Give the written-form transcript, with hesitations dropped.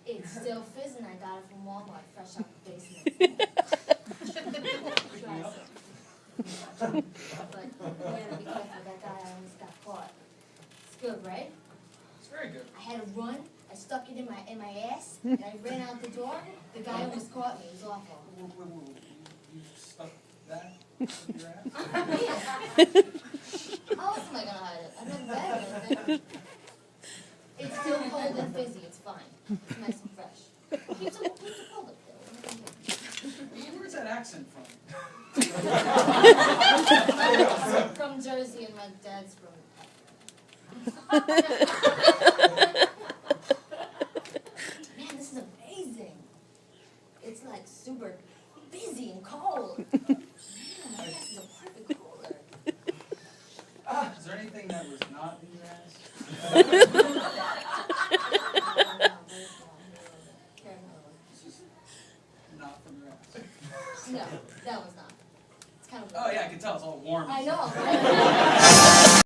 It's still fizzing. I got it from Walmart, fresh out the basement. Try some. But you gotta be careful. That guy almost got caught. It's good, right? It's very good. I had to run. I stuck it in my ass, and I ran out the door. The guy almost caught me. It was awful. You stuck that in your ass? Yeah. How else am I gonna hide it? I'm not bad or anything. It's still cold and fizzy. It's fine. It's nice and fresh. Keeps it cold up there. Where's that accent from? From Jersey, and my dad's from. Man, this is amazing. It's like super busy and cold. Man, this is a perfect cooler. Is there anything that was not in your ass? This is not from your ass. No, that was not. It's kind of. Oh yeah, I can tell. It's all warm. I know. Right?